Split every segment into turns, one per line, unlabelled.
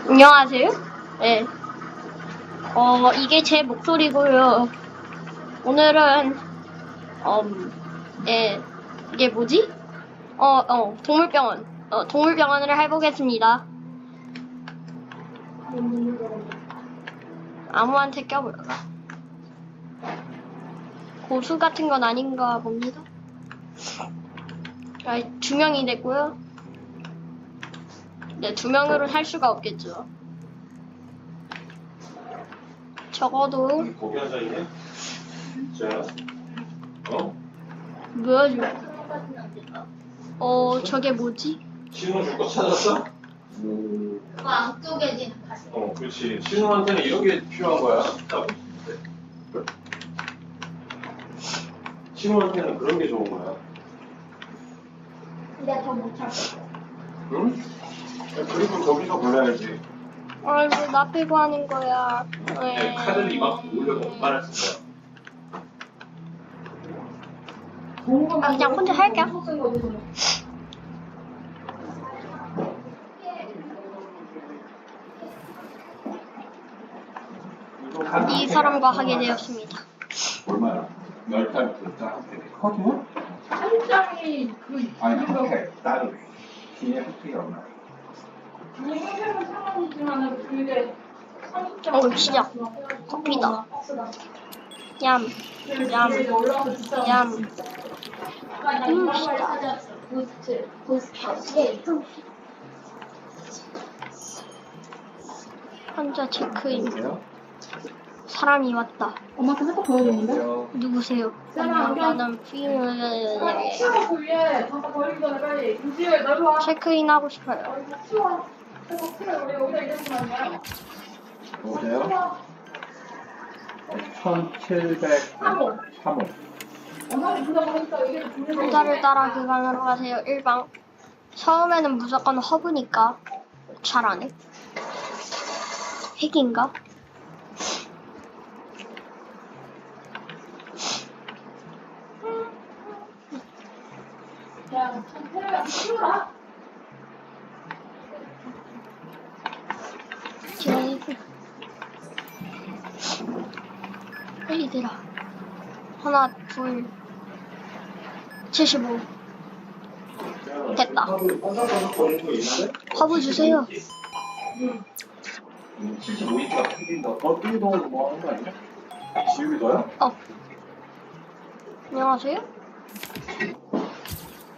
안녕하세요? 네. 이게 제 목소리고요. 오늘은, 이게 뭐지? 동물병원을 해보겠습니다. 아무한테 껴볼까? 고수 같은 건 아닌가 봅니다. 2명이 됐고요. 네, 2명으로 살 수가 없겠죠. 적어도
고견사이네. 자,
뭐야? 저게 뭐지?
신호 줄 거 찾았어?
그거 안 쪼개지는 가시.
그렇지. 신호한테는 이런 게 필요한 거야. 신호한테는 그런 게 좋은 거야.
근데 더 못 찾아.
응? 그리고 저기서 골라야지.
왜 나 빼고 하는 거야?
네, 카드를 이만큼 올려도 말할 수 있어.
그냥 혼자 할게요. 이 사람과 하게 되었습니다.
얼마야? 10달부터 커트요?
한 장이 그
아니, 핫팩 따로. 뒤에 핫팩이 얼마야?
형태는 상관이지만은 그게 30장.
시작. 커피다. 얌.
올라가서 비싸.
얌.
시작. 부스트. 예.
환자 체크인. 사람이 왔다.
엄마한테 살짝 보여줬는데?
누구세요? 나는
치워 위에 잠깐 버리기 전에 빨리 유지를 내려와.
체크인 하고 싶어요.
치워. 치워. 우리 여기다 이랬으면 안 돼요?
보세요. 1703호.
엄마는 그거 보니까 이게
환자를 따라 그간으로 가세요. 1방. 처음에는 무조건 허브니까 잘 안 해. 핵인가?
야, 참 테레비랑 치워라.
얘들아. 하나, 둘, 75. 됐다. 허브 주세요.
75인치가 크긴다. 뛰어동을 뭐 하는 거 아니야? 지우기 너야?
안녕하세요?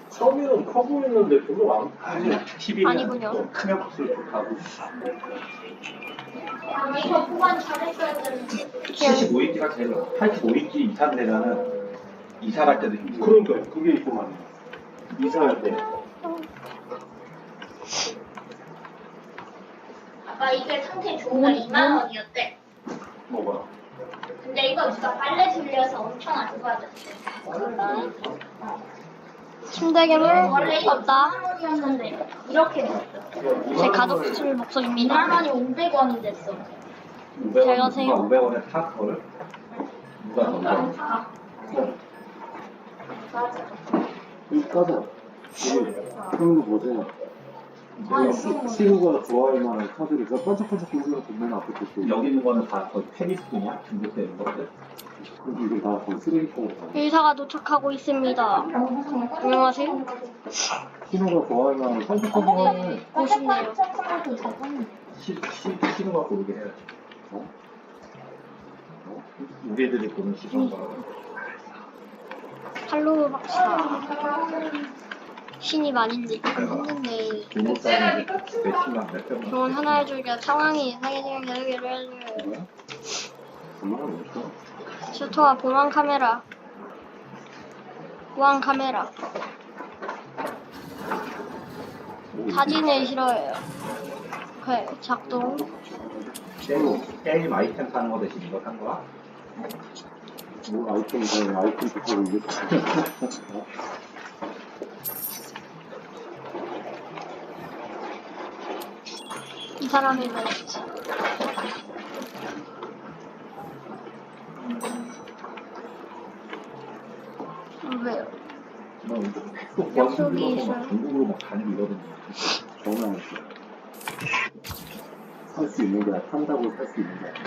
처음에는 커 보이는데 별로 안 아니야. TV는
아니군요.
크면 볼수록 좋다고.
이거 보관 잘했어야 되는데.
75인치가 제일 85인치 이상 되면은 이사할 때도 힘들어.
그러니까 그게 있구만. 이사할 때.
아까 이게 상태 좋은 거 2만 원이었대.
뭐가?
근데 이거 진짜 빨래 돌려서 엄청 안 좋아졌대.
침대 괴물
원래 이거
없다.
2만 원이었는데 이렇게 됐어.
제 가족실
2만
목소리입니다.
원이 500원이 됐어.
잘 가세요.
500원에 사 그거를? 누가
안
사?
사. 맞아.
까자. 그런 거 보세요. 친구가 좋아할 만한 카드를 그 반짝반짝 보면 맨 앞에 또
여기 있는 거는 다 거의 테니스뿐이야? 중독되는 거거든?
그리고 이게 다 쓰레기통으로 가.
의사가 도착하고 있습니다. 안녕하세요?
친구가 좋아할 만한 반짝반짝 하는
고수네요.
시도가 고르게 해야지. 우리 애들이 보는 시선 거라고.
팔로우 박사. 신입 아닌데 조금 힘든데
부모 싸움이 매치만 몇 병만.
병원 하나 해줄게. 상황이 이상해지면 계속을 해줘요.
정말 멋있어.
슈터와 보안 카메라. 보안 카메라. 사진을 싫어해요. 그래, 작동.
게임 아이템 사는 거 대신 이거 산 거야?
뭐 아이템 사는 아이템 좋다고 이게
이 사람이 말했지. 왜요?
너 이거 팩도 구하기
약속이
힘들어서 막
있어요.
중국으로 막 다니고 이러던데.
정말 살 수 있는 게 아니라 산다고 살 수 있는 게 아니라.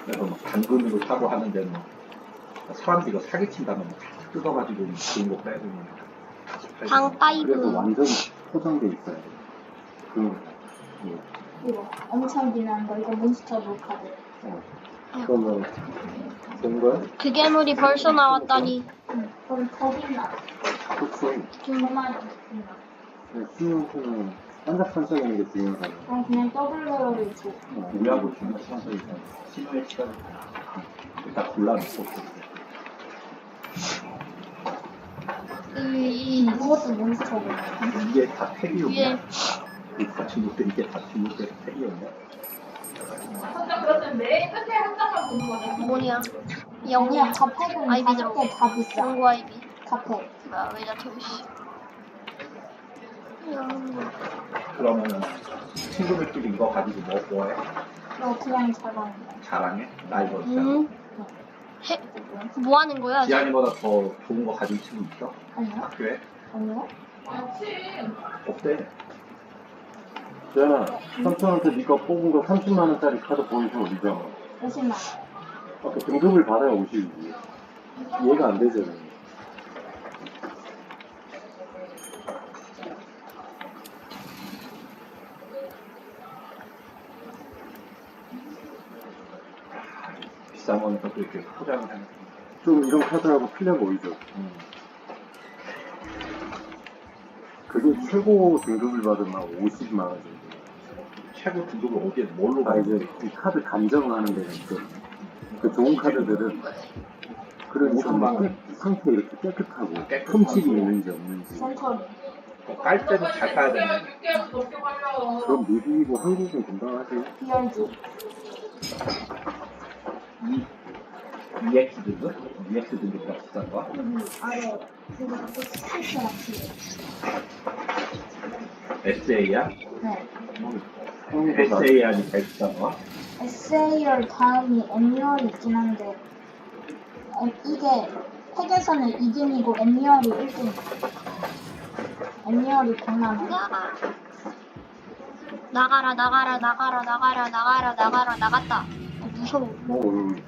그래서 막 당근으로 사고 하는데 뭐 사람들이 이거 사기친다면 막 뜯어가지고 좋은 거 빼고
그래서
방파이브.
완전 포장돼 있어야 돼. 그,
이거 엄청 진한 거 이거 몬스터 몰카드.
그러면 된 거야?
그 괴물이 벌써 나왔다니.
그럼 겁이 나.
그치.
정말
수능은 반짝반짝이는 게 중요하잖아.
그냥 더블레어를 줘.
우리하고 중간 시간에 신호의 시간을 일단 골라놓고
그것도 몬스터 몰카.
이게 다 팩이었냐?
위에
이 친구들 이게 다 친구들 팩이었냐?
혼자 그러면 매일 끝에 한 장만 보는 거네.
뭐냐?
아니야,
영웅
가팩은
아이비
5개 다 비싸.
영구 아이비.
가팩.
뭐야 왜 잡혀 있어? 영구.
그러면은 친구들끼리 이거 가지고 뭐해?
너 그냥 잘하는
자랑해? 나 이거 있잖아.
해. 뭐 하는 거야? 지금?
지안이보다 더 좋은 거 가진 친구 있어?
아니야?
학교에?
아니야?
그렇지.
없대.
야, 삼촌한테 네가 뽑은 거 30만 원짜리 카드 보여줘, 리정.
50만 원.
아까 등급을 받아야 50이지. 이해가 안 되잖아.
비싼 거니까 또 이렇게 포장을 하는.
좀 이런 카드하고 필요 보이죠. 그게 최고 등급을 받으면 50만 원 정도.
최고 등급을 어디에 뭘로
아,
가야
이제
돼?
이 카드 감정하는 데는 있거든. 그 좋은 카드들은 그러니까
50만
뭐
원.
상태 이렇게 깨끗하고
깨끗하고.
흠집이 있는지 없는지.
센터리.
깔 때도 잘 까야 되네.
6개월도 넘게 걸려.
그럼 미국이고 한국은 금방 하지.
BRG.
EX 등급? EX 등급보다 비싼 거야?
여기 아래 그거 스타트 같이.
SA야?
네.
형이보다
SAR이 제일 비싼 거야?
SAR 다음이 M열이 있긴 한데 이게 팩에서는 2등이고 M열이 1등. M열이 100만 원.
나가라 나가라 나가라 나가라 나가라 나가라 나갔다. 무서워.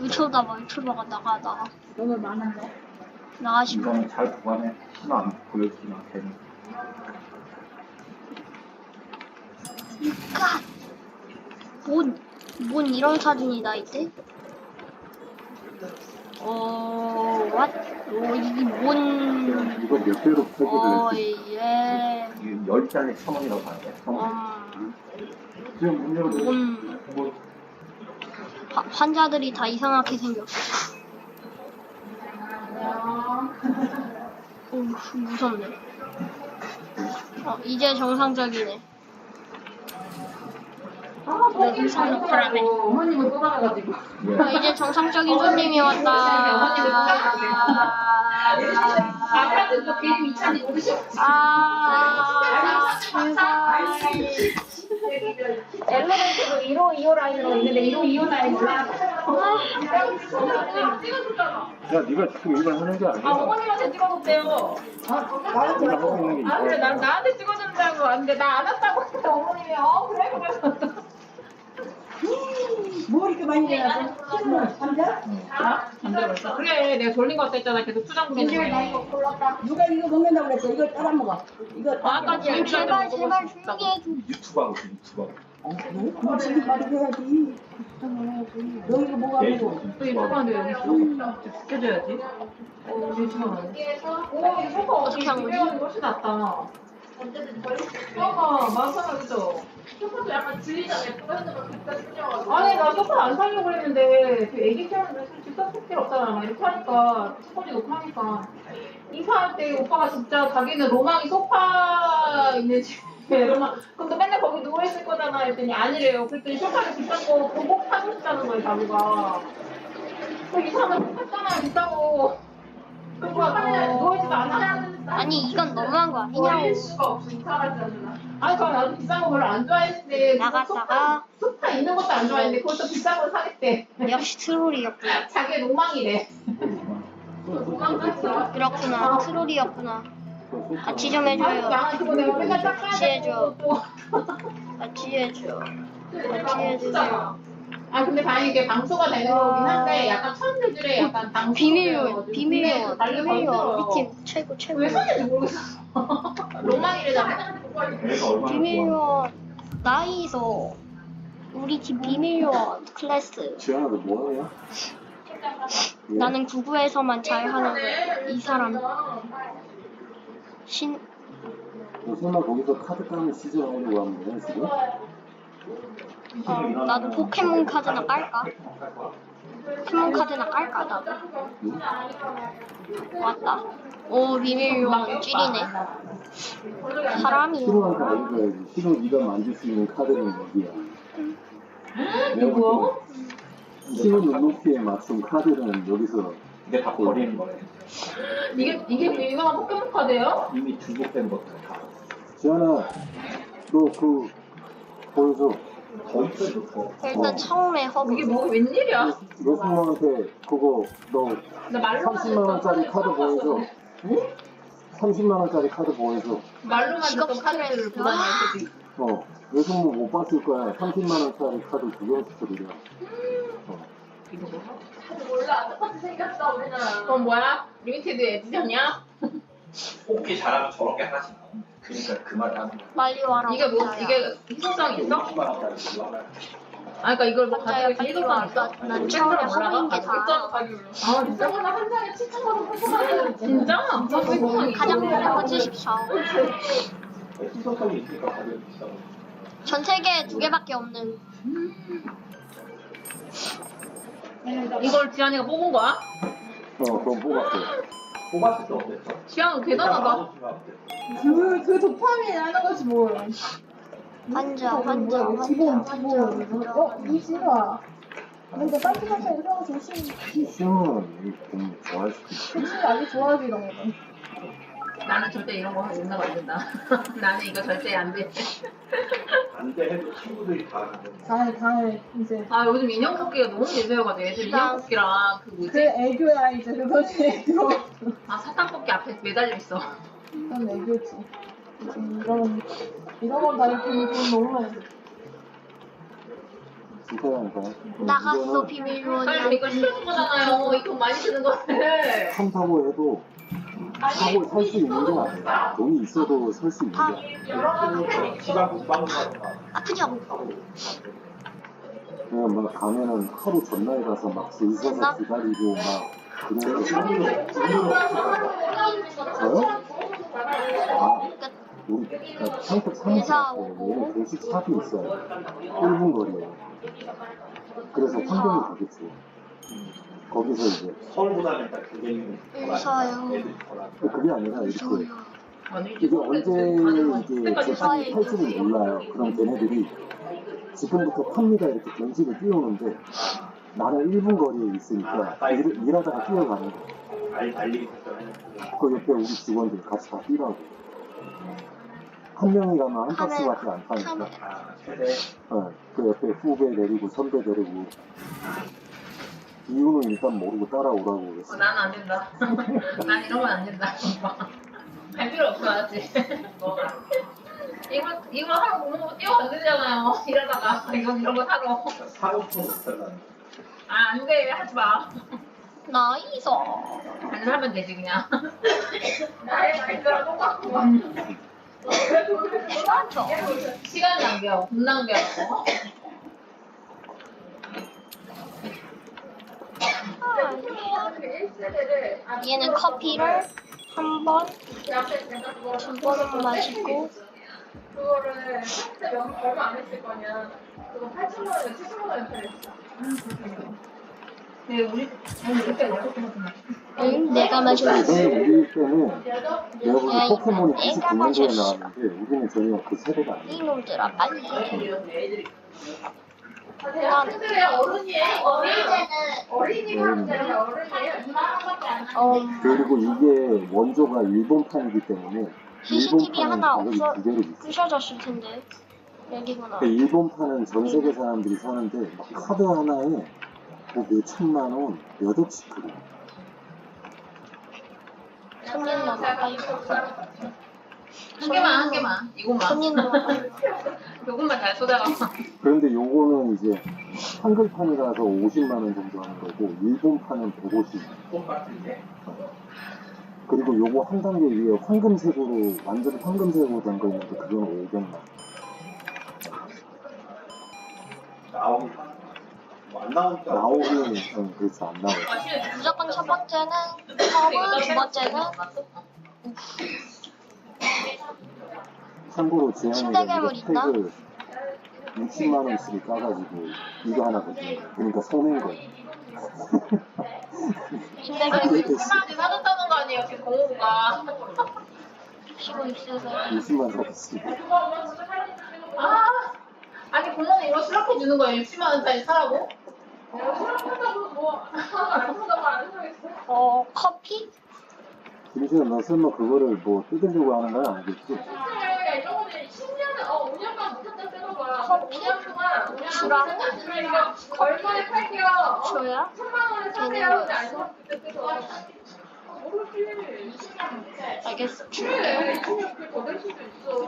유튜버가 유튜버가 나가.
너무 많은데.
나가시고.
이거는 잘 보관해. 신호 안 보여주지마, 괜히.
까. 뭔 이런 사진이 나 있대? what? 이게 뭔?
이거 몇 개로 표기를 했지?
예.
이게 10장에 1,000원이라고 봐야 돼. 1,000원.
지금 문 열어도
뭔? 환자들이 다 이상하게 생겼어. 무섭네. 이제 정상적이네. 네, 이상 역할하네.
어머님은 또 나가가지고.
이제 정상적인 손님이 왔다.
아까도 그 비행기 2차니 오르셨지. 엘리베이터도 1호, 2호 라인으로 있는데 1호, 2호 라인 올라. 찍어줬잖아.
야, 네가 지금 이걸 하는 게 아니야.
어머님한테 찍어줬대요.
네가 하고 있는 게
아 그래
이거야.
나한테 찍어준다고 왔는데 나 안 왔다고 했는데 어머님이 그래 그래서
뭐 이렇게 많이 내놨어? 감자?
안 들어봤어. 그래 내가 졸린 거 같다 했잖아 계속 투정 부리는 거.
이거 골랐다.
누가 이거 먹는다고 그랬어? 이거 따라 먹어. 이거
아까 지금
제발 조용히 해줘.
유튜브하고 유튜브하고.
뭐 지금 바로 해야지. 너 이거 뭐가
네,
먹어?
또 유튜브한테 여기 있어. 지켜줘야지. 오 이거 소파
어떻게 한 거지?
훨씬 낫다. 소파 마찬가지죠. 소파도 약간 질리잖아요. 아니 나 소파 안 사려고 그랬는데 그 애기 키우는데 솔직히 소파 필요 없잖아. 막 이렇게 하니까 소파이 놓고 하니까 이사할 때 오빠가 진짜 자기는 로망이 소파 있는 집에 로망 그럼 너 맨날 거기 누워 있을 거잖아 했더니 아니래요. 그랬더니 소파를 비싼 거 보고 사고 싶다는 거예요 자기가. 그 이사하면 샀잖아 비싸고. 그거 누워있지도 않아.
아니 이건 너무한 거
버릴
아니냐고.
수가 없어 이사하잖아. 아니 그럼 나도 비싼 거 별로 안 좋아했는데
나갔다가
소파 있는 것도 안 좋아했는데 그것도 비싼 거 사겠대.
역시 트롤이었구나.
자기 로망이래.
그렇구나. 트롤이었구나. 같이 좀 해줘요.
나 그거 내가 맨날 닦아야
같이 해줘.
되고
같이 해줘. 같이 해주세요.
아 근데 다행히 이게 방수가 되는 거긴 한데 약간 처음 대줄에 약간 방수
비밀요원, 비밀요원, 비밀요원. 우리 팀 최고, 최고.
왜 썼는지 모르겠어. 로망이래잖아.
애가 얼마나
비밀요원. 나이소. 우리 팀 비밀요원 클래스.
지현아, 너 뭐하냐?
나는 구구에서만 잘하는 거야. 이 사람
너 설마 거기서 카드 까는 시즌 하려고 하는 거야, 지금?
나도 포켓몬 카드나 깔까? 포켓몬 카드나 깔까 나도. 왔다. 오 비밀요원 찌리네. 사람이
히로한테 알려줘야지. 히로 네가 만질 수 있는 카드는 여기야. 내가 볼 때 히로 눈높이에 맞춘 카드는 여기서
이게 다 버리는 거네.
이게 유명한 포켓몬 카드예요?
이미 중복된 것들 다.
지현아, 너 그 보여줘.
더 있어요, 더.
일단 처음에 허브.
이게 뭐 웬일이야?
여승모한테 그거 너
나 말로만
30만 원짜리 카드 보여줘. 30만 원짜리 카드 보여줘.
말로만
직업
듣던 카드들을
스트레스.
보다니 그지?
여승모 못 봤을 거야. 30만 원짜리 카드 구경 스토리야.
몰라 똑같이 생겼어 우리나라. 그건 뭐야? 리미티드 에디션이야?
뽑기 잘하면 저렇게 하나씩 나와. 그러니까 그 말을 하는 거야.
빨리 와라.
이게 뭐
혼자야.
이게 희소성이 있어?
50만 원짜리 올라가요.
아 그러니까 이걸 뭐
혼자야,
가격이
빨리
희소성
와.
있어?
난 처음에 허브인 게 다야.
아 진짜? 한 장에 7,000원 진짜? 아 희소성이
가장 큰 거 74.
희소성이 있으니까 가격이 비싸고.
전 세계에 2개밖에 없는.
이걸 지한이가 뽑은 거야?
그럼 뽑았어.
뽑았을 때 어땠어?
지한이 대단하다.
그 도파민 하는 거지 뭘.
환자.
기본. 이시아. 근데 딴짓한테 이런 거 조심.
시시는 좀 좋아할 수도 있어.
그치, 아주 좋아하지 이런 거는.
나는 절대 이런 거 용납 안 된다. 나는 이거 절대 안 돼.
안 돼 해도 친구들이 다 하는데.
다음에 이제.
아 요즘 인형 뽑기가 너무 예매여가지고 애들 인형 뽑기랑 그
그
뭐지?
애교야 이제 그거지 애교.
아 사탕 뽑기 앞에 매달려 있어.
그건 애교지. 이런 건다 이렇게 돈 너무 많이 들.
진짜라니까.
나갔어
아니
비밀요원이.
이거 실수 거잖아요. 이 돈 많이 드는 거를.
산다고 해도 사고 살 수 있는 게 아니야. 돈이 있어도 살 수 있는 게 아니야.
시간 공방 가다가
아프지 않아?
그냥 막 가면은 하루 전날 가서 막 줄 서서 기다리고 막 그런 거. 저요? 우리 상급 사무실 앞에 얘는 공식 샵이 있어요. 1분 거리에. 그래서 환경이 되게 좋아. 거기서 이제
서울보다는 일단 그게
무서워요.
애들이 덜하고.
그게 아니라 이렇게
무서워요.
이게 언제 이게 제품이 팔지는 몰라요. 그럼 걔네들이 지금부터 팝니다 이렇게 공지를 띄우는데 나는 1분 거리에 있으니까 일하다가 뛰어가는 거야.
알리기
그 옆에 우리 직원들 같이 다 뛰라고. 한 명이 가면 한 박스밖에 안 타니까.
아, 최대.
그 옆에 후배 내리고 선배 내리고. 이유는 일단 모르고 따라오라고 그랬어.
나는 안 된다. 난 이런 건 안 된다. 갈 필요 없어 알았지? 이거 하러 못 먹고 뛰어가잖아요. 이러다가 이런 거 사러.
사고품 못살라.
아 안 돼 하지 마.
나이소.
안 하면 되지 그냥. 나의 말대로 똑같고.
맞죠?
시간 낭비야. 돈 낭비하고.
얘는 커피를 한 번, 두 번 마시고
그거를 그때 얼마 안 했을 거냐. 그거 8,000원에 70원에 팔렸어. 네, 우리 그때 먹었던
응, 내가 마셨어.
우리 때는 내가 보기 포켓몬이 99년도에 나왔는데 우리는 전혀 그 세대가 아니야.
이놈들아 빨리 해.
대학생들의 어른이에요. 어린이가 하는 데가 어른이에요. 2만 원밖에 안 하는데.
그리고 이게 원조가 일본판이기 때문에
CCTV 하나
가격이
없어
두 배로 비싸.
부셔졌을 텐데 여기구나.
그 일본판은 전 세계 사람들이 사는데 막 카드 하나에 뭐 몇천만 원, 몇 억씩 들어.
손님 넘어가 이거.
한 개만. 이것만.
손님 넘어가.
요것만 잘 쏟아가.
그런데 요거는 이제 한글판이라서 50만 원 정도 하는 거고 일본판은 150.
똑같은데.
그리고 요거 한 단계 위에 황금색으로 완전 황금색으로 된 거 있는데 그거는 500만.
나오기 안 나오니까
나오긴 그렇지 안 나와요.
무조건 첫 번째는 허브, 두 번째는
참고로 지한이가
침대
이거
괴물 있나?
팩을 60만 원씩을 까가지고 이거 하나 거든요. 그러니까 손해인 거예요.
침대
아니,
괴물
60만원치 사줬다는 거 아니에요, 지금 공호가.
피고 있으세요.
60만 사겠지.
아니, 공호는 이거 수락해 주는 거예요, 60만원짜리 사라고? 수락한다고 뭐, 아무도 안 사겠어.
커피?
김시현 너 설마 그거를 뭐 뜯으려고 하는 건 아니겠지?
이런 거는 10년을, 5년간 못했다 뜯어봐.
커피?
5년 동안,
주라고?
얼마에 팔게요?
줘야?
1000만원에 사세요. 근데 안 사, 그때 뜯어. 모르지.
알겠어.
그래, 20년 그더 될 수도 있어.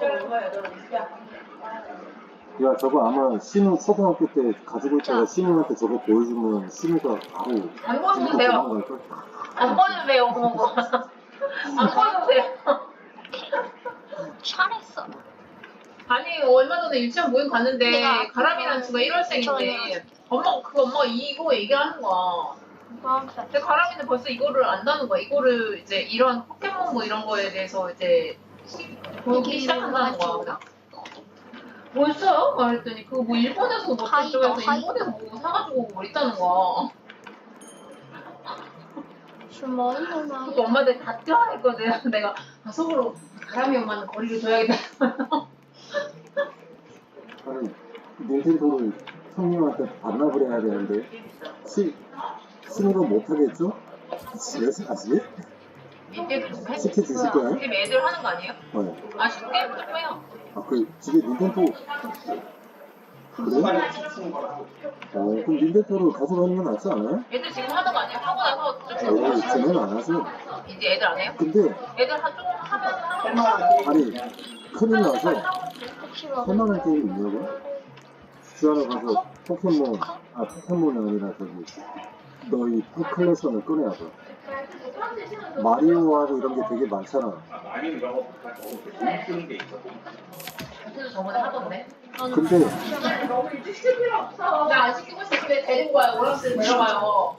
야 저거 아마 신우 초등학교 때 가지고 있다가 신우한테 저거 보여주면 신우가 바로
안 보여도 돼요.
도망갈걸?
안 보여도 돼요, 그런 거. 안 보여도 돼요.
잘했어.
아니, 얼마 전에 유치원 모임 갔는데,
내가
가람이라는 친구가 1월생인데, 엄마 이거 얘기하는 거야. 근데 가람이는 벌써 이거를 안다는 거야. 이거를 이제 이런 포켓몬 뭐 이런 거에 대해서 이제 보기 시작한다는 거야. 벌써요? 말했더니 그거 뭐 일본에서 뭐 저쪽에서 일본에서 뭐 사가지고 뭐 있다는 거야.
술 먹는 거
그것도 엄마들 다 뛰어했거든. 내가 속으로 가람이 엄마는 거리를 둬야겠다.
아니 닌텐도를 형님한테 반납을 해야 되는데 신우가 못하겠죠? 집에서 하지?
이때도 좀
시켜 주실 거예요?
지금 애들 하는 거 아니에요?
네.
아, 쉽게 조금 해요.
아, 그 집에 닌텐도 그래? 그럼 닌텐도를 가져가는 건 낫지 않아요?
애들 지금 하는 거 아니에요? 하고 나서
어, 쟤는 안 하죠.
이제 애들 안 해요?
근데
애들 조금 하면
아니 큰일 나서
혹시 먹는
3만 원 게임 있냐고? 주하러 가서 포켓몬이 아니라 저기 너희 컬렉션을 꺼내야 돼. 마리오하고 이런 게 되게 많잖아.
아니면 이런 거 돈 쓰는 게 있어.
그래서 저번에 하던데.
근데
너무 일찍 시킬 필요 없어. 나 안 시키고 싶을 때 데리고 가요. 오락실 데려가요.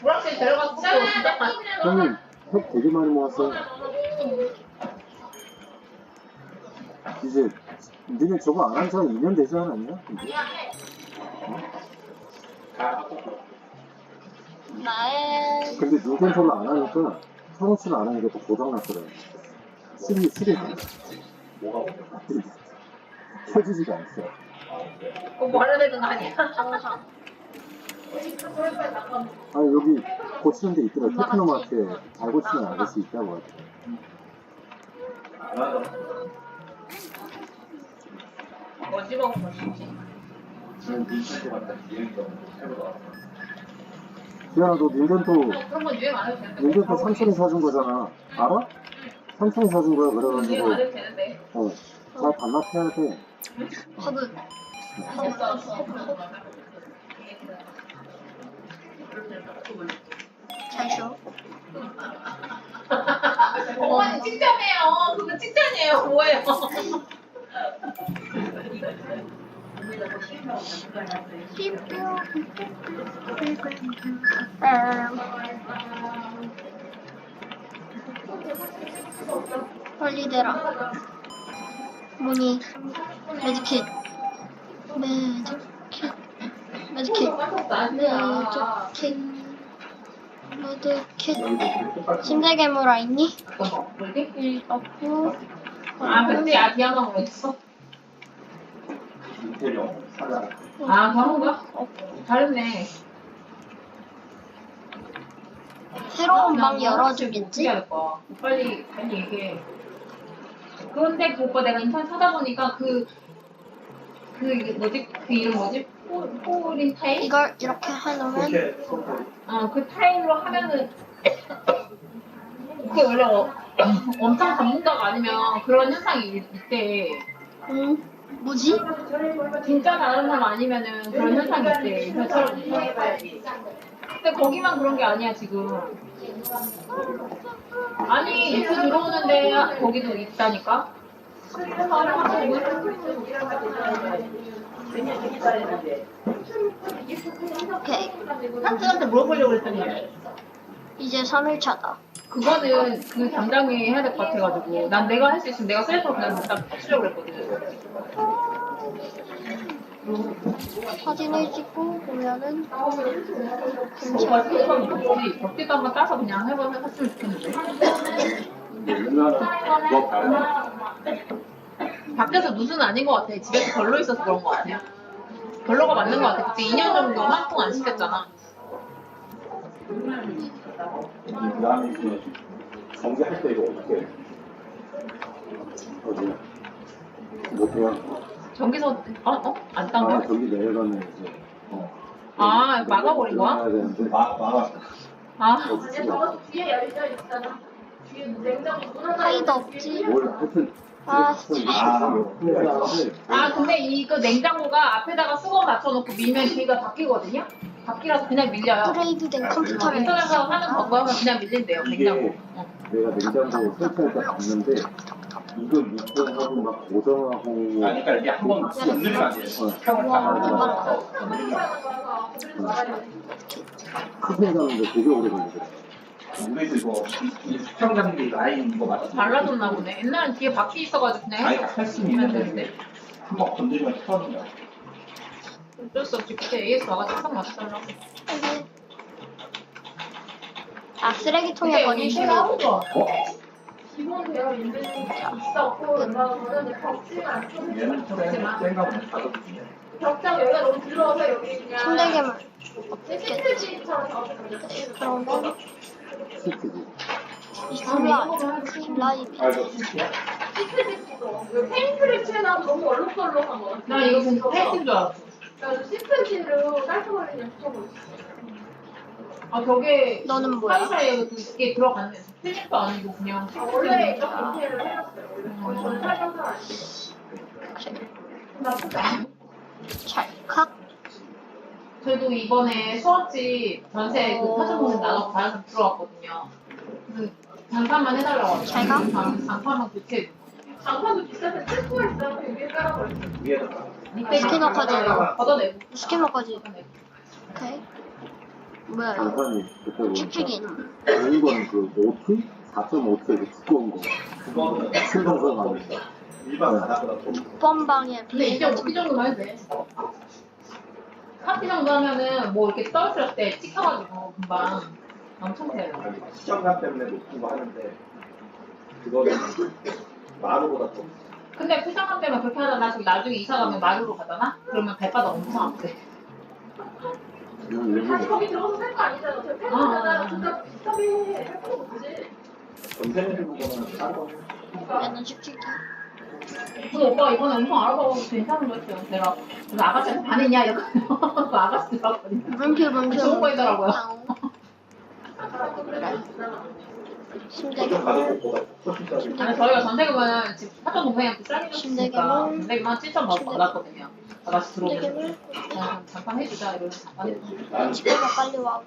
오락실 데려가서 진짜
형님 팩 되게 많이 모았어. 이제 니네 저거 안 한 지 한 2년 되지 않았냐? 이제?
나의
근데 닌텐도를 안 하니까 사무치를 안 하니까 또 고장났더래. 실이
뭐가
켜지지가 않어.
그거 뭐 하려는 거 아니야?
정상.
아니 여기 고치는 데 있더라. 테크노마트에 잘 고치는 아저씨 있다고 하더라.
뭐 집어먹은 거 쉽지.
지금 닌텐도 같은 기능이 너무 새로 나왔어.
지현아 너 닌텐도
그런 건 유행 안 해도 되는데.
닌텐도 삼촌이 사준 거잖아. 알아? 삼촌이 사준 거야.
유행 안
그래가지고
해도 되는데.
잘 반납해야 돼.
허브. 잘 쉬어.
어머니 칭찬해요. 그거 칭찬이에요. 뭐예요?
빨리 대라. 뭐니? 매직킷. 매직킷. 침대 괴물아 있니? 일 없고.
아, 근데 디아나 뭐 있어?
인테리어 사자.
아, 그런가? 잘했네.
새로운 방 열어주겠지?
빨리 얘기해. 그런데 그 오빠 내가 인터넷 찾아보니까 그 이름 뭐지? 포린 타일?
이걸 이렇게 해놓으면
이렇게
그 타일로 하면은 그게 원래 엄청 전문가가 아니면 그런 현상이 있대.
뭐지?
진짜 다른 사람 아니면은 그런 현상이 있대. 저처럼. 근데 거기만 그런 게 아니야 지금. 아니 뉴스 들어오는데 거기도 있다니까.
오케이.
한준한테 물어보려고 했더니
이제 3일차다.
그거는 그 담당이 해야 될 것 같아가지고 난 내가 할 수 있으면 내가 셀프 그냥 딱 치려고 그랬거든.
사진을 찍고 보면은
정말 생각이 없지. 벽지도 한번 따서 그냥 했으면 좋겠는데.
우리나라는 그거 봐야
밖에서 누수는 아닌 것 같아. 집에서 별로 있어서 그런 것 같아. 별로가 맞는 것 같아. 그때 2년 정도 한통 안 시켰잖아.
대한민국에 전개할 때 이거 어떻게 해?
어디? 못해요.
전기서 안 딴 거야?
저기 내려가면 이제
아 막아버린 거야?
해야 되는데
막았어.
아
뒤에 열려 있잖아. 뒤에 냉장고 문 하나
파이도 없지?
뭘 하여튼
아,
근데 이거 냉장고가 앞에다가 수건 맞춰놓고 밀면 뒤가 바뀌거든요? 바뀌라서 그냥 밀려요.
업그레이드된 컴퓨터를
인터넷에서 하는 방법은 그냥 밀린대요, 냉장고.
내가 냉장고 설치할 때 봤는데 이거 밑동하고 막 고정하고
그러니까 이게 한번 건드리면 안 돼. 탁을
와,
탁
크게 가는데 되게 오래 걸리더라고.
우리도 이거 이 수평장비 라인 이거 맞춰.
달라졌나 보네. 옛날엔 뒤에 바퀴 있어가지고 그냥
아니,
해서
할수
밀면
있는데
되는데.
한번 건드리면 터지냐.
어쩔 수 없지. 그때 AS 와가지고 딱 맞춰달라고.
쓰레기통에 버리시면
나오죠?
기본 되어 있는 게 있었고 그거는 벽지가 안 좀.
얘는 센가 보네. 다섯 개네.
벽장 여기가 너무 들어서 여기 그냥
침대개만
시트지처럼 적어서
그러면
시트지.
이 슬라이드
아 이거 진짜.
시트지도 페인트리치에나 너무 얼룩덜룩한 거 같아.
나 이거 진짜 페인트인 줄 알았어.
그래서 시트지로 깔끔하게 그냥 붙여버렸어.
아 저게
너는 뭐야?
사이사이에 이게 들어가는 필립도 아니고 그냥
원래 이렇게 디테일을 해놨어요. 원래 거의 전살경사 아니에요.
그래
나쁘지 않아요.
찰칵
저희도 이번에 수업집 전세 그 타전공을 나눠서 다른 들어왔거든요. 그 장판만 해달라고 하고
잘 가?
장판만 교체.
장판도 비싼데 뜯고 있어. 위에 깔아버렸어.
위에다.
스캐너까지
걷어내고.
스캐너까지 오케이 뭐야 이거
장판이 그때 보니까
축축이
좋은 거는 그 5T? 4.5T 그 두꺼운 거.
그거는
신동성 가면
일반 바닥보다 더.
6번방에
근데 이제
비행기
5피 정도만 해도 돼. 4피 정도 하면은 뭐 이렇게 떨어뜨렸을 때 찍혀가지고 금방 엄청 돼요.
시정감 때문에 높은 거 하는데 그거는 마루보다 더.
근데 표정감 때문에 그렇게 하다가 지금 나중에 이사 가면 마루로 가잖아? 그러면 발바닥 엄청 아프대.
다시 거기 들어가서 살 거 아니잖아. 저 팬이잖아. 진짜 비싸게 할 거 없지.
전세를 보고는 따로.
얘는 축축이
근데 오빠가 이번에 엄청 알아보고 괜찮은 거 했어요. 내가 그래서 아가씨한테 반했냐 이러거든요. 그 아가씨더라고요.
문표
좋은 거이더라고요.
침대개
아니 저희가 전세금은 지금 사전 동생한테 싸게 줬으니까
침대개물.
전세금만 7,000원 받았거든요. 아가씨 들어오면
침대개물
잠깐 해주자 이러면서 잠깐 해주자.
난 집에가 빨리 와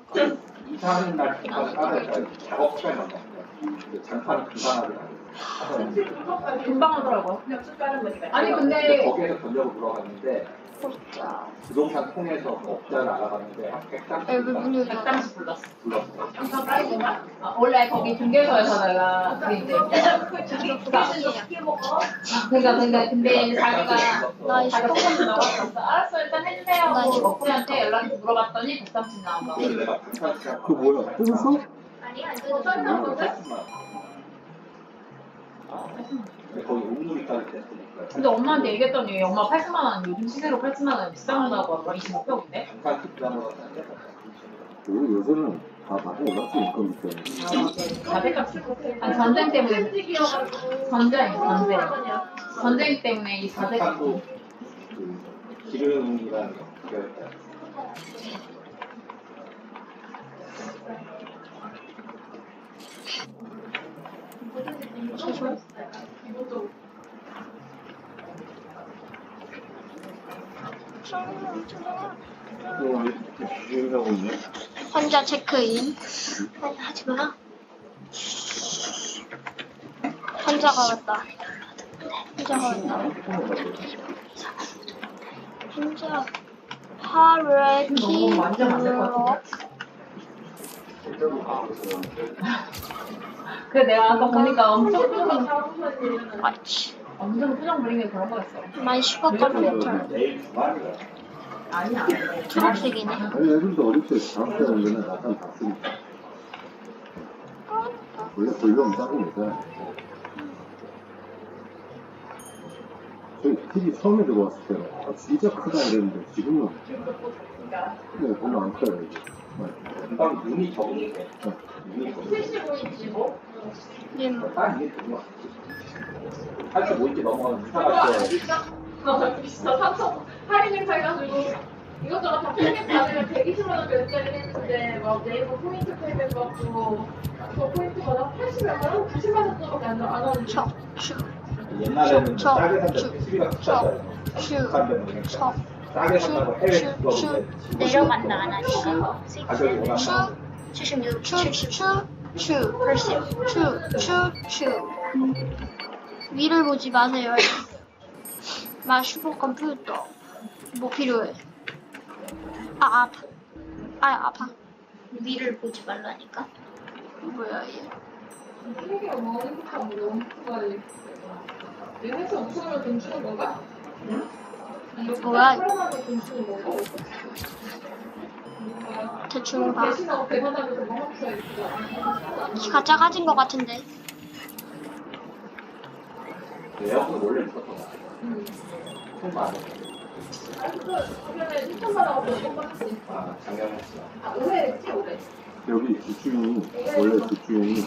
이사하는 날 잠깐 따로 작업 시간이 많다. 장판은 금방 하더라고.
금방 하더라고요.
역시 다른 거니까.
아니
근데
근데
거기에서 전력을 들어갔는데
진짜
부동산 통해서 업자를 알아봤는데 한 130.
왜 문을 닫아
130 불렀어.
불렀어.
원래 거기 중개소에서 내가 그 이제 그러니까 근데 자기가
나이
자기가
10번
조금 나왔어. 알았어 일단 해주세요.
나 이거
업체한테 연락해서 물어봤더니 130 나온다고.
그래서 내가 부산 시장
그 뭐야? 뜯었어?
아니야, 이거 썰는 건데?
거기 옥누리까지 됐으니까.
근데 엄마한테 얘기했더니 엄마 80만 원 요즘 시세로 80만 원 비싼다고 하고 25평인데?
장판 특단으로 갔는데
우리 요새는 다 많이 올랐지 인건 밑에.
자재값 아니 전쟁 때문에 전쟁 때문에 이 자재값
장판도 그 기름이라는 게
죄송.
유행하고 있네.
환자 체크인. 아니, 하지 마. 환자가 왔다. 환자가 왔다. 환자 하레키 블록.
그래 내가 아까 보니까 엄청 표정
마치
엄청 표정 부린 게 그런 거였어.
마이 슈퍼 컴퓨터.
내일 주말이야.
아니야.
초록색이네.
아니 애들도 어릴 때 다음 때 정도는 약간 봤으니까 원래 돌려면 따로 내자. 저희 TV 처음에 들어왔을 때 진짜 크다 이랬는데 지금은 네, 별로 안 커요 이게.
금방 눈이 적응돼. 눈이 적응돼.
75인치 뭐?
님,
딱 이게 좋아. 85인치 넘어가면 이상할 때.
비싸. 삼성 할인을 사가지고 이것저것 다 패닉 받으면 120만 원 몇짜리 했는데 막 네이버 포인트 패닉 받고 저 포인트가 80만 원, 90만 원 정도밖에 안 나오는데
척, 슈,
옛날에는
저,
싸게
저,
산데 PCB가 비쌌잖아요.
슈,
북한 때문에.
척,
싸게 산다고 해외
슈, 슈,
들어오는데
내려간다 안 하니까.
가격이 워낙
슈,
많아.
76,
슈,
70.
슈, 80, 슈. 위를 보지 마세요. 마 슈퍼 컴퓨터. 뭐 필요해? 아, 아파.
위를 보지 말라니까.
뭐야, 얘.
패닉이가 뭐 행복한 거 너무 좋아해. 내가 해서 웃으면 돈 주는 건가?
뭐야?
사람한테 돈 주는 거고
대충 봐.
대신하고 배관하면서 멍멍 있어.
키가 작아진 것 같은데.
에어컨 원래 있었던 거야. 손만 안 했어.
아니 그 주변에 1천만 원 몇번 받았으니까.
아, 작년에 했어.
아 올해 했지 올해.
여기 뒷주인이 원래 뒷주인이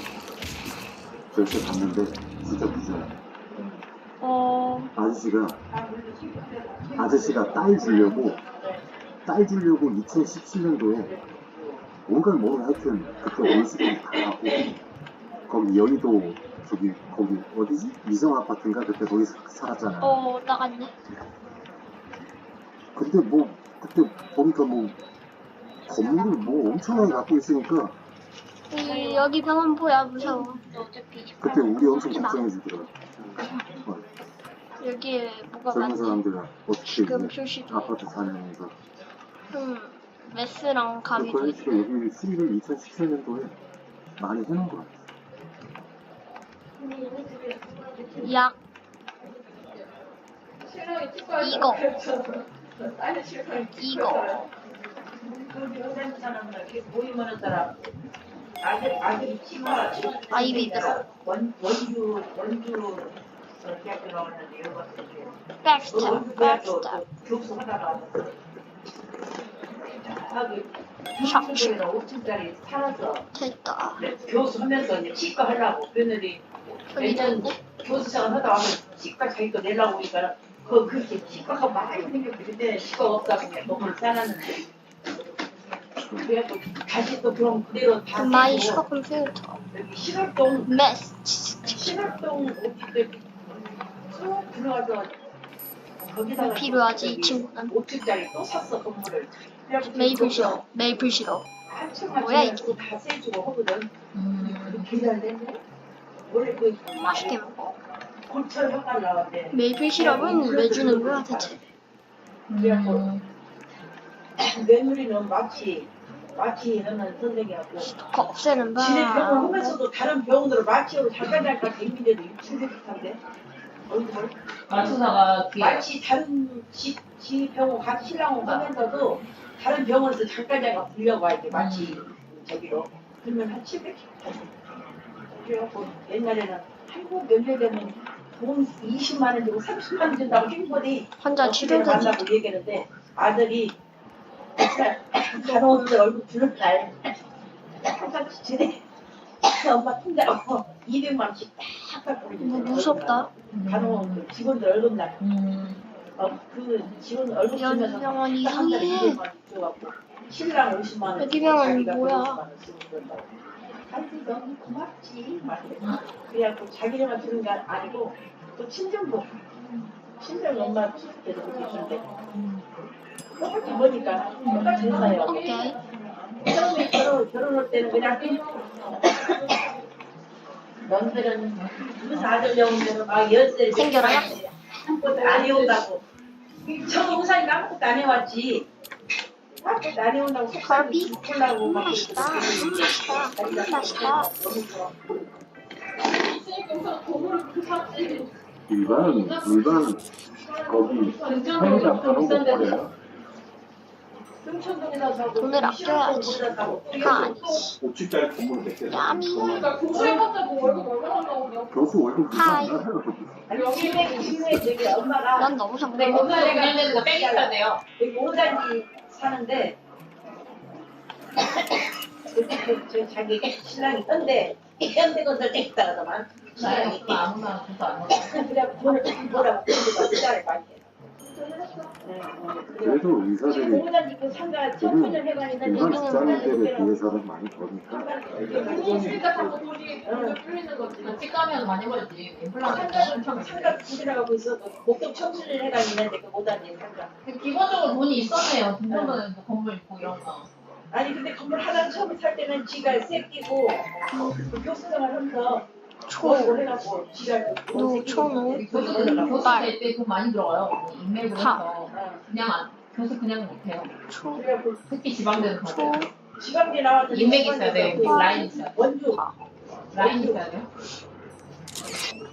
절세 갔는데 진짜 무서워. 아저씨가 딸 주려고 2017년도에 뭔가 뭐 하여튼 그때 원수들이 다 하고 거기 여의도 거기 어디지? 미성 아파트인가 그때 거기 살았잖아.
나갔네.
근데 뭐 그때 보니까 뭐 건물을 뭐 엄청나게 갖고 있으니까
여기 병원 보야 무서워.
어차피
그때 우리 엄청
하지 마.
걱정해 주더라.
여기에 뭐가
젊은
많지?
사람들은 어떻게
지금
이제
표시도.
아파트 사냐면서
메스랑 가비도
그래서
있고.
여기 수리를 2017년도에 많이 해놓은 것 같아.
약
신랑이 치과에
이거.
딸이 치과에
이거.
모임하는 사람 아들이 치과
아이비 들어.
원주 대학교 나왔는데 여기
백스텝. 백스텝.
교수 하다가 저기
샥.
중국에는 5층짜리 살았어.
됐다.
교수 하면서 이제 치과 하려고 그랬는데
여기도 있네.
교수생활 하다 와서 치과 자기 거 내려고 오니까 그렇게 치과가 많이 생겼는데 그때 치과 없다고 그냥 너무 싸놨는데 그래갖고 다시 또 그럼 그대로 다
마이
쓰고
슈퍼 컴퓨터.
여기 신월동
메스.
어디들 쭉 들어가서 거기다가
필요하지, 이 친구는.
5층짜리 또 샀어 건물을.
메이플 시럽. 메이플 시럽.
한층
뭐야, 이게?
한층 다 세주고 하거든. 그렇게 잘 됐네. 원래 그
맛있게 먹어.
골철 학과를 나왔대.
메이플 시럽은 왜 주는 거야 대체?
그래갖고 며느리는 마취 하는 선생님하고
그거 없애는
지네 병원
봐.
하면서도 다른 병원으로 마취로 잠깐 댕기는데도 육출백한데 어디서
마취사가 뒤에.
마치 다른 지 병원 각 신랑원 하면서도 다른 병원에서 잠깐 불려가 이렇게 마치 저기로 그러면 한 700. 그래갖고 옛날에는 한국 몇년 되면 돈 20만 원 주고 30만 원 준다고 행보니
환자 치료되지.
만나고 얘기했는데 아들이 간호원들 얼굴 부른 날 항상 지네 엄마 통장으로 200만 원씩 딱 보내줬어요.
무섭다.
간호원 직원들 월급 날 그 직원 월급 주면서
여기 병원
딱 한 달에
이상해.
200만 원 줘갖고 신랑 50만 원
여기 병원
자기가
뭐야?
50만 원 쓰고 그런다고. 아니 너무 고맙지. 막 그래갖고 자기네만 주는 게 아니고 또 친정도 엄마 데리고 계신데 똑같이 보니까 똑같이 했어요.
오케이.
처음에 결혼할 때는 그냥 넌들은 무슨 아들 배우면 막 열쇠
생겨라요?
아무것도 안 해온다고. 저 우산이 아무것도 안 해왔지. 아무것도 안 해온다고
갈비?
속살라고 막
맛있다. 맛있다.
일반 거기 편의점 그런 거 버려요.
등촌동에서 사고
돈을 아껴야지. 그거 아니지.
5층짜리 건물을 몇 개.
야미.
공부해봤자 뭐 월급 얼마나 나오냐고.
교수 월급
하이.
비싼다.
아니 720에 저기 엄마가
난 너무
네,
정말
공사에 관련된 거 빼기셔야 돼요.
여기 오단지 사는데 저 자기 신랑이 현대건설 땡기다가더만 신랑이
아무나 공사 안 하고.
그냥 돈을 뭐라고 그러고 많이 해.
그래도 의사들이
오단지 그 상가 청소년 회관이나
일반 직장인들에 비해서는 많이 버니까
진짜 갖고 돈이 풀리는 거지. 집 가면 많이 벌지.
상가 부지나가고 있어도 목동 청소년 회관 있는데 그 오단지 상가.
기본적으로 돈이 있었네요. 등촌은 건물 있고 이런 거.
아니 근데 건물 하나 처음 살 때는 지가 새끼고 그 교수생활 하면서 뭐 해갖고 지가
노초노.
교수 될때돈 많이 들어가요. 인맥으로
하.
해서 그냥 교수 그냥 못해요.
초.
특히 지방대는 가요.
지방대 나왔는데
인맥 있어야 돼. 라인 있어야 돼.
원주
라인 있어야 돼요.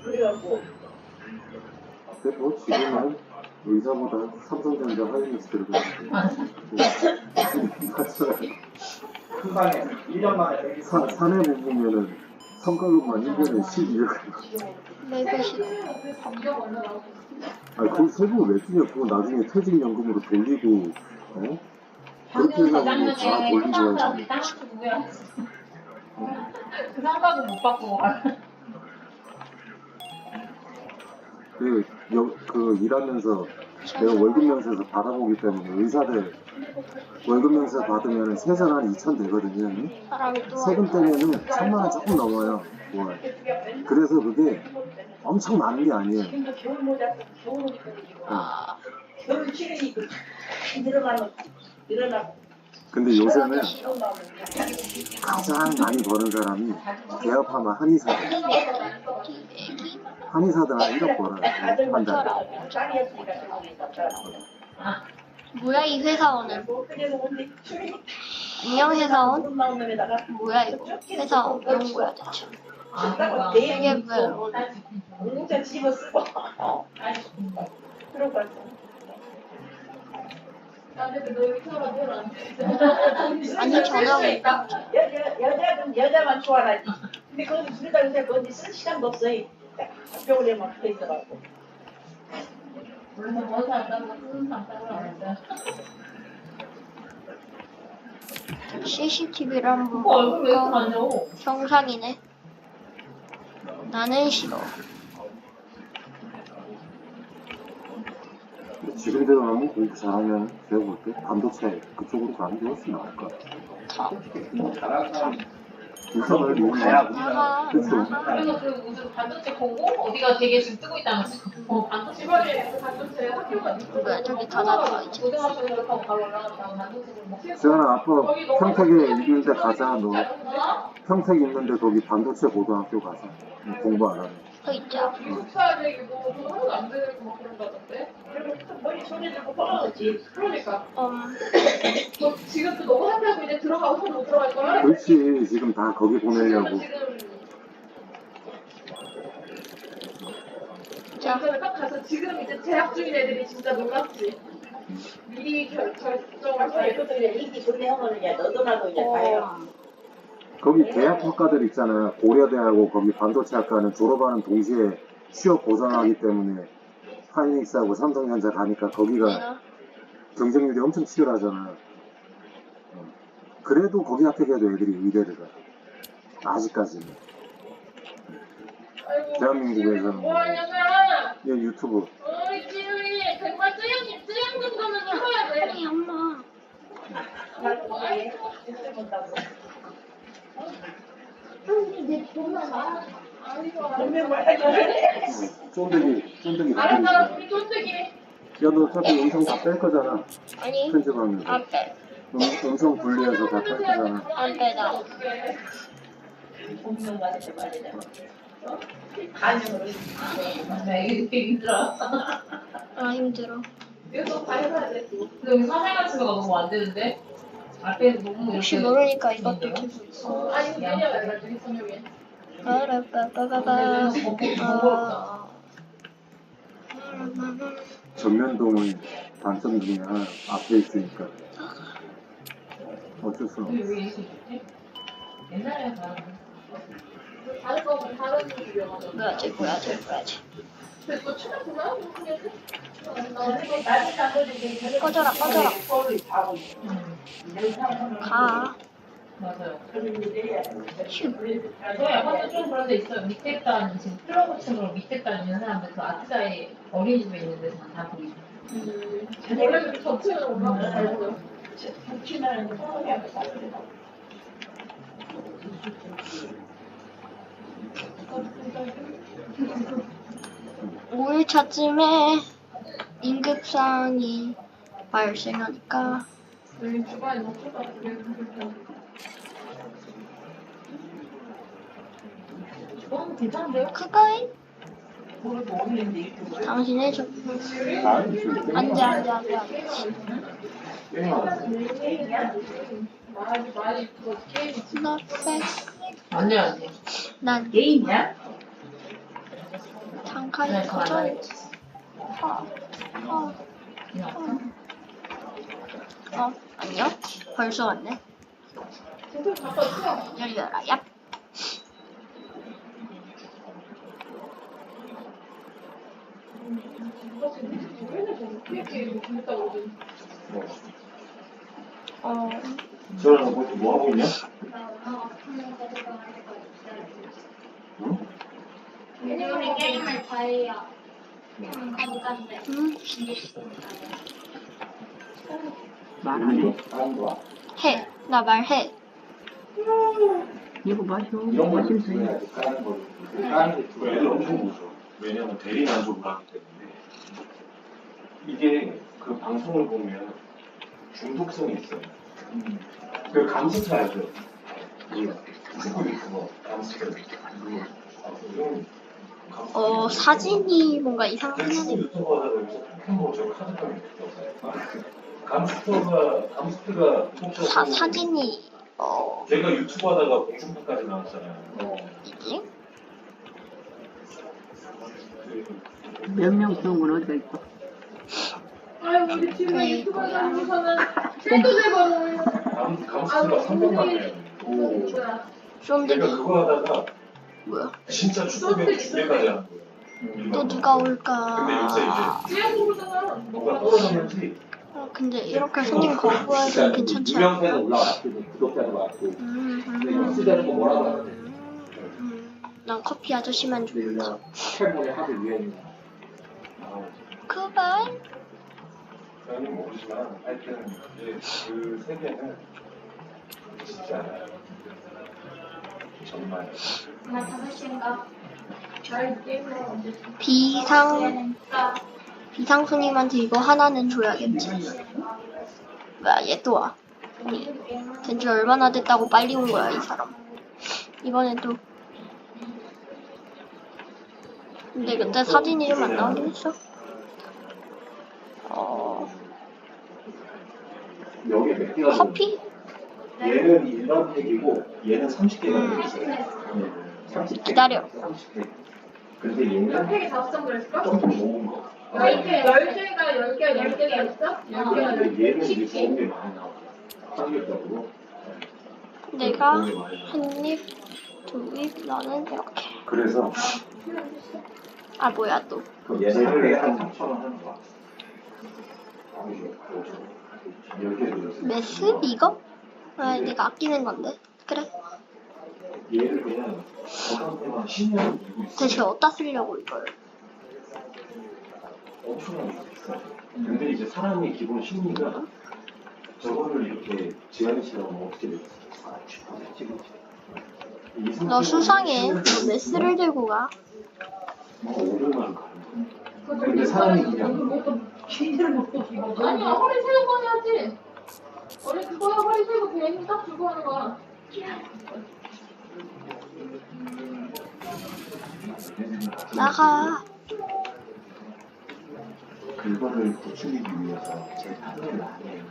그래갖고
근데 뭐 지금은 의사보다 삼성전자 하이닉스 들어가는데
큰 방에 1년 만에 되게
사내 부부면은 성과급만 1년에 12억.
매그시.
아니 그 세부 왜 주냐? 그거 나중에 퇴직연금으로 돌리고 어? 그렇게
작년
해가지고 다
재작년에
돌리고
끝나는 사람들이 땅을 구해야지. 그 상가도 못 받고.
그 일하면서 내가 월급 명세서 받아보기 때문에 의사들 월급 명세 받으면 세전 한 2천 되거든요.
사람이 또
세금 떼면은 1,000만 원 조금 넘어요. 월. 그래서 그게 엄청 많은 게 아니에요.
지금도 겨울 모자 겨울 옷 입고
아,
겨울 치르니 그 늘어나고
근데 요새는
시험 나오면
가장 많이 버는 사람이 개업하면 한의사들. 한의사들 한 1억 벌어요. 한 달에.
딸이었으니까 저기 있었다.
뭐야 이 회사원은?
뭐 그래서 근데
안녕 회사원?
돈 나온 놈에다가
뭐야 이거? 회사원 이런 거야 대체? 이게 뭐야?
공짜 집어 쓰고 그러고 왔어.
아니 저녁에
여자만 좋아하지. 근데 거기 둘다 요새 어디 쓸 시간도 없어. 학교에만 붙어 있어갖고.
CCTV를 한번
얼굴 왜 이렇게
볼까?
안 줘?
정상이네. 나는 싫어.
지금 들어가면 공부 잘하면 제가 볼 때 반도체 그쪽으로 가는 게 훨씬 나을 것 같아요.
잘하는 사람
일선을
가야
이용해야
나가.
그렇죠.
나가.
그래서 그 무슨 반도체 보고 어디가 되게 지금 뜨고 있다면서. 반도체 지방에 반도체 학교가 있고.
뭐야 저기 다 나가 이제.
고등학교 졸업하고 바로 올라갔다고 반도체를 뭐
지현아 앞으로 평택에 있는데 가자. 너 평택 있는데 거기 반도체 고등학교 가자. 공부 안 하면.
서 있자.
기숙사 되고 돈 하나도 안 되고 막 그런다던데.
머리 손에 들고 뻗어졌지.
그러니까 너 지금도 너무 한다고 이제 들어가고 손 못 들어갈 거야?
그렇지. 지금 다 거기 보내려고.
지금
자,
전에 딱 가서 지금 이제 재학 중인 애들이 진짜 놀랐지. 미리 결정을
아, 이것도 그냥 인기 존내 하면 이제 너도 나도 이제 다해요.
거기 대학학과들 있잖아요. 고려대하고 거기 반도체 학과는 졸업하는 동시에 취업 보장하기 때문에 하이닉스하고 삼성전자 가니까 거기가
내가
경쟁률이 엄청 치열하잖아. 그래도 거기 합격해도 애들이 의대를 가. 아직까지는. 대한민국에서는
뭐 하냐면
얘 유튜브
우리 지우이 정말 쯔양 정도는 해봐야 돼.
아니 엄마.
분명 말하잖아.
쫀득이
알았잖아,
바뀌는
우리 쫀득이.
야너 어차피 음성 다 뺄 거잖아.
아니
편집하면서
안 빼.
음성 분리해서 다 뺄 거잖아.
안 빼다.
분명 말하지 말자. 간영으로.
나 이게 되게 힘들어.
아 힘들어.
이거 다 해봐야 돼. 근데 여기 사진 같은 거가 너무 안 되는데? 앞에서 너무
혹시
이렇게
모르니까 이것도
있는데요?
들고 있어.
아니, 이거 내려야 돼, 나중에 저녁에.
빠라빠빠빠빠.
전면동은 단점 중에 하나 앞에 있으니까 어쩔 수 없어.
근데 왜 이렇게 좋지? 옛날에 다른 유명하잖아.
뭐야지.
근데 또 찾았구나?
꺼져라. 가.
맞아요.
휴.
저 약간 좀 그런 데 있어요. 밑에 단, 지금 플러그층으로 밑에 단 있는 사람들 그 아트자에 어린이집에 있는 데서 다 보이죠. 원래도 저층으로 올라가서 잘 보여.
정치나는 소통하고 사는
오 5일차쯤에 임급상이 발생하니까
여기 주방에 놓칠 것 같아. 괜찮은데요?
그거에
그걸 모르는데 이렇게
당신 해줘. 안돼.
많이 그거 게임이
나 빼.
안 돼.
난
게임이야?
잠깐 꺼져. 아니요. 벌써 왔네. 열려라. 얍.
저는 뭐 하고 있냐?
우리 게임을 다 해요. 가져간대.
말하네.
해. 나 말해.
이거 마셔.
이런 걸
마시면서 해.
해야지 까는 걸. 까는 게 두 애들 엄청 무서워. 왜냐면 대리 만족을 하기 때문에. 이게 그 방송을 보면 중독성이 있어요. 그 감스터 알죠? 축구 유튜버 감스터.
사진이 뭔가 이상하긴
축구
하네.
유튜버 하다가 여기서 포켓몬 저 카드감이 감스터가
사진이
제가 유튜브 하다가 공중파까지 나왔잖아요.
이게?
몇 명 키운 건 어디가 있어?
아유, 우리 집에 유튜브 하면서는 셀도 대박을.
감스터가 300만 명. 제가
쫀득이
그거 하다가
뭐야?
진짜 축구면 주례까지 하는 거예요.
또 누가
근데 요새
올까?
이제
지하보잖아
뭐가 떨어졌는지
근데 이렇게 손님 거부해도 괜찮지
유명세는
않을까?
올라왔고 구독자도 많고 근데 이거 쓰자는 거 뭐라고 하는데
난 커피 아저씨만 좋다.
포켓몬이 하도 유행이야.
그발?
저는 모르지만 하여튼 이제 그 세계는 진짜 정말
나 5시인가?
비상 손님한테 이거 하나는 줘야겠지. 뭐야 얘 또 와. 아니 된지 얼마나 됐다고 빨리 온 거야 이 사람. 이번엔 또. 근데 그때 사진이 좀 안 나오긴 했어.
여기 몇 개가
커피?
얘는 일반 팩이고 얘는 30개가 있어요. 30개.
기다려.
30개. 근데 얘는
팩이 5점 그랬을까?
좀 더 좋은 거.
10개가 10개가 있어? 10개가
근데 얘는 이제 좋은 게 많이 나와. 상대적으로.
내가 한 입, 두 입, 너는 이렇게.
그래서
아 뭐야 또.
얘네를 한 3,000원 하는 거야.
메스? 이거? 아 내가 아끼는 건데. 그래.
얘를 그냥 저한테만 10년 들고 있어.
대체 어디다 쓰려고 이걸.
엄청나게 비싸. 근데 이제 사람의 기본 심리가 저거를 이렇게 지하실하면 어떻게 되겠어? 찍어지.
너 수상해. 너 메스를 들고 가.
근데 사람이 그냥
아니야, 허리 세우고 해야지. 원래 그거야, 허리 세우고 그냥 힘 딱 주고 하는 거야.
나가.
그거를 부추기기 위해서 저희 판매를 안 해요.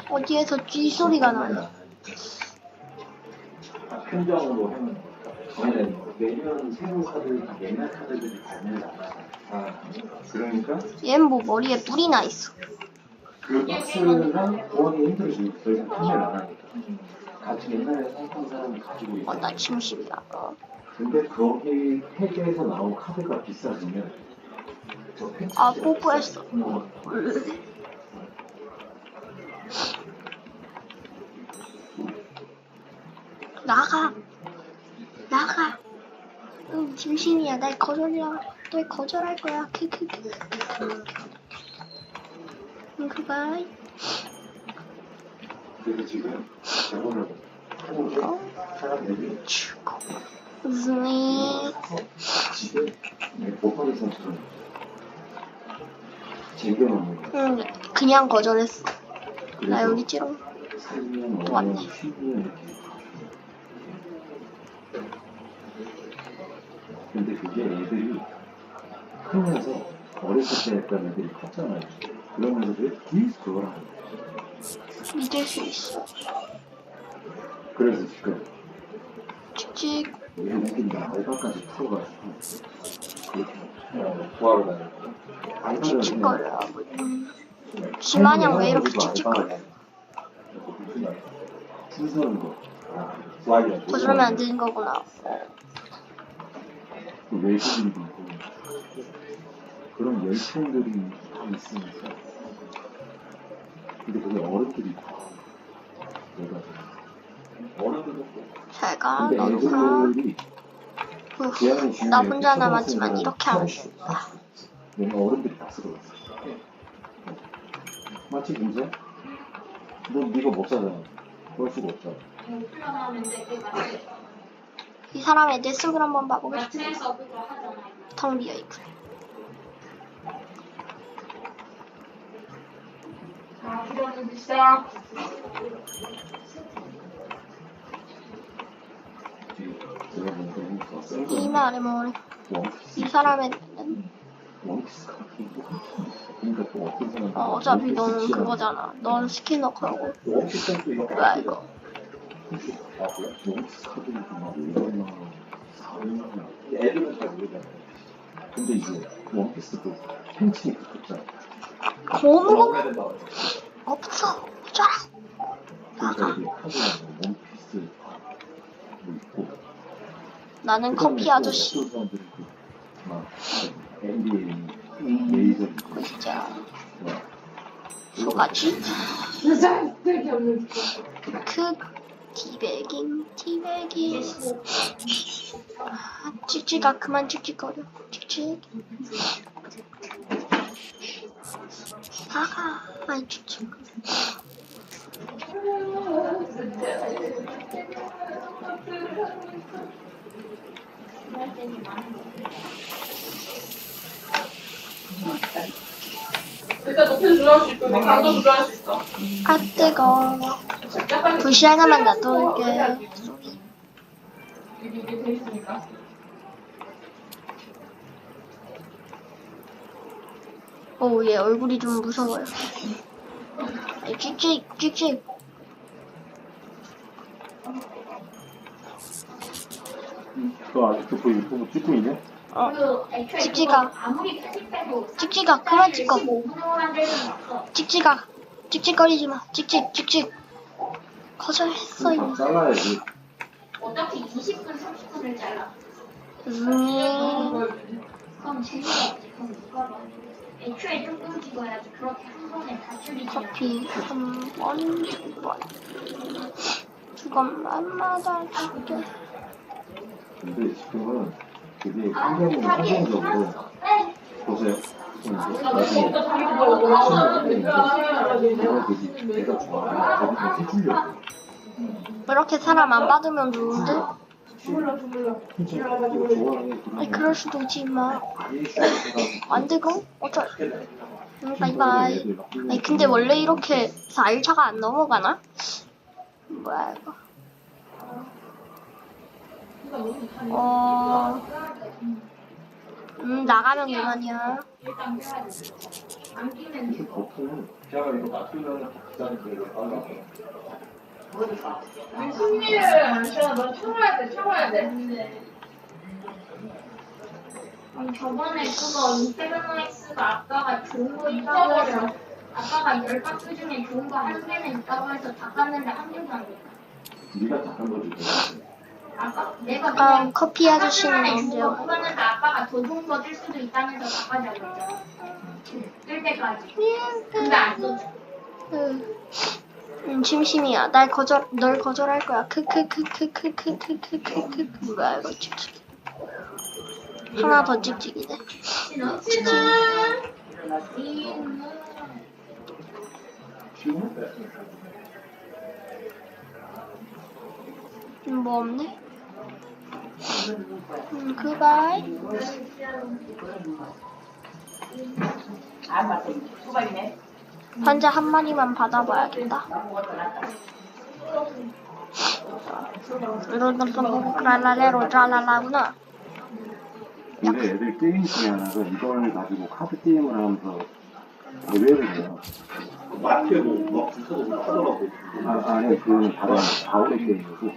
어디에서 쥐 소리가 나네.
편정으로 해놓은 거니까 저희는 매년 새로운 카드를 옛날 카드들이 발매를 안 하잖아요. 그러니까
얘는 뭐 머리에 뿔이 나 있어.
그 박스랑 보안이 힘들어서 더 이상 판매를 안 하니까 같이 옛날에 사던 사람이 가지고 있어요.
나 침실이다.
근데 거기 팩에서 나온 카드가 비싸지면 저 팩
아, 뽀뽀했어. 나가. 나가. 응, 짐신이야. 날 거절할 거야. 크크크. 응, 그가.
그래서 지금 저거를 하고 사람들이
스윗.
집에 보파리 선수를 쟁겨놓는 거예요.
응, 그냥 거절했어. 나
그래서
여기 찌롱.
3년,
왔네.
5년, 10년 이렇게. 근데 그게 애들이 크면서 어렸을 때 했던 애들이 컸잖아요. 그러면서 계속 그걸 하는 거예요.
믿을 수 있어.
그래서 지금
찍찍.
얘네들이 알바까지 풀어가지고 그렇게
구하러 다니고.
찍찍거려. 지마냥 왜 이렇게 찍찍거려?
줄 서는 거.
구하려고.
거절하면 안 되는 거구나.
그 외국인도 있고 그런 열풍들이 있으니까 근데 그게 어른들이 다 내가
어른들도
잘 가.
근데
너도 가.
애들이 얘는 지금
나
이렇게
혼자 남았지만
초등학생들
이렇게 하면
사실 내가 어른들이 다 쓰러졌어. 맞지 김세? 너 네가 못 사잖아. 그럴 수가 없잖아.
풀려나오는데 그게 맞지?
이 사람의 내 속을 한번 봐보겠습니다.
마트에서 그거 하잖아요.
텅 비어있고.
자, 필요는 시작.
제가 보니까 더 센
이
거.
말에 뭐래.
원피스.
이 사람의
원피스 같은 거. 그러니까 또 어떤 사람은
어차피 너는 그거잖아. 넌 스키너 걸고.
원피스도 이거
뭐야 이거.
아 그래?
원피스 카드를 막 500만 원, 400만 원.
애들은 잘 모르잖아.
근데 이제 원피스도 팬층이 두껍잖아.
고무
해야 된다.
없어. 쫙.
그러니까 이게 카드가 원피스 뭐 있고.
나는
그다음에
커피
또
아저씨.
어떤 사람들은 막 NBA 레이저 있고.
진짜
막
소가지.
진짜 되게 없는
그 티베깅. 아, 찍찍아 그만 찍찍거려. 찍찍. 나가. 아니 찍찍.
일단 높이도 조절할 수 있고 강도 조절할 수 있어.
아 뜨거.
약간
불씨 하나만 놔둘게.
이게 돼 있으니까.
오, 얘 얼굴이 좀 무서워요. 아니, 찍찍.
너 아직도 그 유튜브 찍고 있냐?
어,
애초에
찍찍아.
그거 아무리 편집해도
찍찍아 그만 찍어.
5분만 되는 없어.
찍찍아. 찍찍거리지 마. 찍찍. 거절했어 이미.
다 잘라야지.
어차피 20분, 30분을 잘라. 그럼 재미가 없지. 그럼 누가 봐. 애초에 조금 찍어야지. 그렇게 한 번에 다 줄이지.
커피 한 번, 두 번. 그것만마다 줄게.
근데 지금은 그게
아,
굉장히
자기
성공적으로
네.
보세요.
나중에 또 자기 보고 나와.
내가 내가 좋아하는 거기서 해주려고.
이렇게 사람 안 받으면 좋은데?
주물러.
아니 그럴 수도 있지만 안 되고 어쩔. 바이바이. 아니 근데 원래 이렇게 4일차가 안 넘어가나? 뭐야 이거? 나가면 그만이야.
안 끼면
보통 제가 이거 맞추면 기자님들 빨라.
승리를 안 쉬어. 너 참아야 돼.
저번에 그거 인테그노엑스가 아까가 좋은 거 있다고 해서 아까가 10박스 중에 좋은 거 한 개는 있다고 해서 닦았는데 한 개도 안 됐다.
네가 작은 거지.
아까 내가
아까 커피 아저씨는
하나에
언제
주고
와?
그거는 아빠가 더 좋은 거 뜰 수도 있다면서 닦아자고 했잖아. 뜰 때까지. 근데 안 떴어.
심심이야. 널 거절할 거야. 크크크크크크크크크크. 뭐야 이거 찍찍이. 하나 더 찍찍이네. 뭐 없네. 굿바이.
아 맞다. 수박이네.
환자 한 마리만 받아봐야겠다. 랄랄레로 랄랄라구나.
근데 애들 게임 중에 하나가 이걸 가지고 카드 게임을 하면서 대회를 해요.
마트에도 막 주소도 하더라고.
아니 그거는 다른 바울의 게임이고.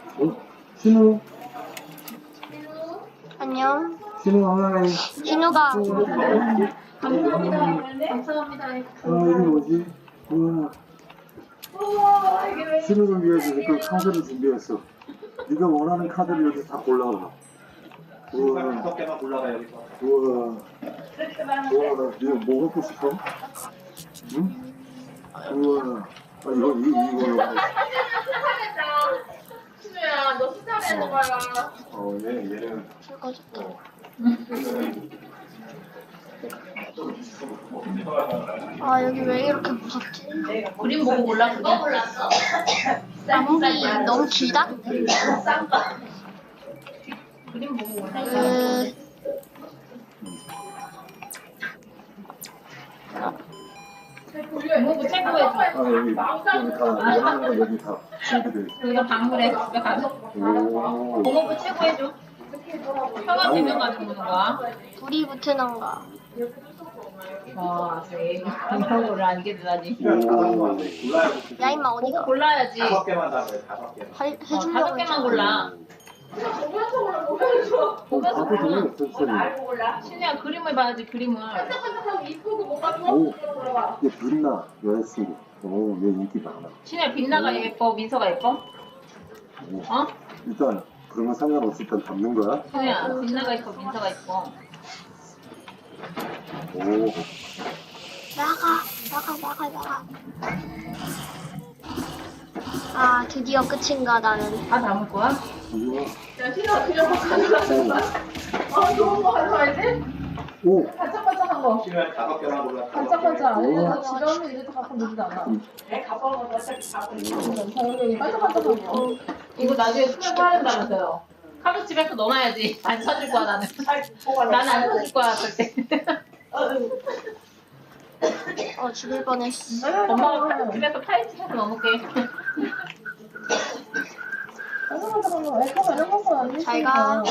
신우
안녕.
신우 하이.
신우가
감사합니다.
이게 뭐지? 신우를 위해서 지금 카드를 준비했어. 네가 원하는 카드를 여기 다 골라봐. 우와,
5개만 골라가 여기서.
우와, 나 이거 뭐 갖고 싶어? 응? 우와, 이거.
수야, 너 숫자를 봐라.
얘는
읽어줬다. 아 여기 왜 이렇게 무섭지?
그림 보고 골라.
그거 골랐어?
암기 너무 길다?
그림 보고 골라.
뭐
체크해줘.
여기 다 원하는 거 여기 다 준비돼 있어.
그거 방문해. 집에 가서.
오,
공업부 최고해줘. 형아 대면 가지고 오는 거야.
불이 붙는 거.
와, 이런 거를 알게 되다니.
골라야
야 임마
보고
어디가?
골라야지.
5개만 다 그래. 5개.
해주려고
5개만
했잖아.
골라. 보면서
가도
골라.
돼, 천천히.
알고 골라.
신우야 그림을 봐야지 그림을.
이쁘고 뭐가
오,
좋아.
얘 빛나 여자친구. 오, 얘 인기 많아.
신우야 빛나가 예뻐, 민서가 예뻐?
오.
어?
일단 그런 건 상관없이 일단 담는 거야.
신우야 빛나가 예뻐, 민서가 예뻐.
오,
나가. 아 드디어 끝인가 나는.
다 담을 거야?
우와.
야, 신아, 그냥 가져가. 좋은 거 가져와야지.
오,
반짝반짝한 거.
시면 5개만 골라.
반짝반짝.
오.
아니면 집에 오면 이래도 갖고 놀지도 않아.
내 가방은 어차피 갖고 있어.
저기 반짝반짝한 거.
이거 나중에 수면 사는다면서요. 카드집에서 넣어놔야지. 안 사줄 거야 나는. 나는 안 사줄 거야 절대.
죽을 뻔했어.
엄마가 카드집에서 파이집에서 넣어놓게.
반짝반짝한 거. 애가 이런 거안
잘 가.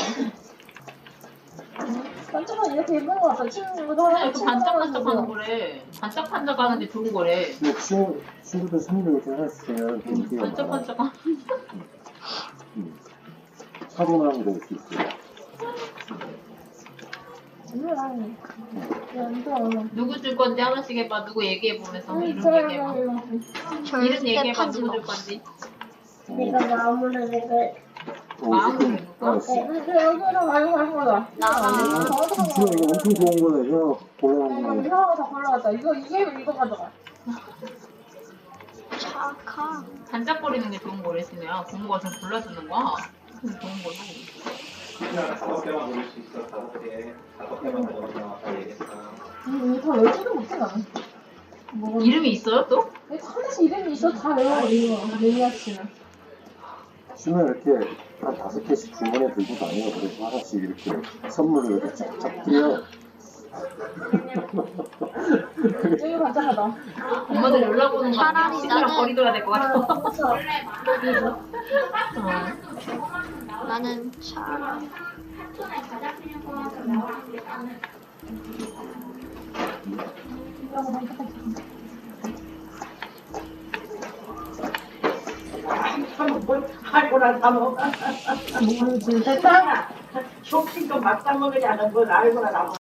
반짝반 이렇게 예쁜 거 같아. 친구도
그냥
하나
이렇게 반짝반짝하는 거래. 반짝반짝하는데 좋은 거래.
근데 친구들 생일 이렇게 하나씩 해요. 인기가 많아.
반짝반짝한.
사진하는 거 있을 수 있어요.
누구 줄 건지 하나씩 해봐. 누구 얘기해 보면서 이름 얘기해봐. 이름
절대
얘기해봐.
편집
누구 줄
없어.
건지.
마음으로 내가
마음으로 해볼까?
알았어.
여기로 말고 갈 거다.
나가.
진짜 이거 엄청 좋은 거네. 형 골라온 거.
형아가 다 골라왔다. 이거 가져가.
착하.
반짝거리는 게 좋은 거래 신우야. 공부가 좀 골라주는 거야. 좋은 거지.
시면 5개만 고를 수 있어. 5개. 5개만 골라. 아까 얘기했어.
다 외우지도 못해 나는.
이름이 있어요 또?
하나씩 이름이 있어. 다 외워 이거. 레이아치는.
신우 이렇게 한 5개씩 주머니에 들고 다녀요. 그래서 하나씩 이렇게 선물을 이렇게 쫙쫙 드려요.
되게 반짝하다.
엄마들 연락 오는 거
차라리
친구랑
나는-
거리둬야 될 것 같아.
원래
나는 차.
한 톤에 가장 필요한 거라서 나왔는데 나는
참뭘 알고나 다 먹어.
됐다.
쇼핑도 맞다 먹으지 않은 걸 알고나 다 먹어.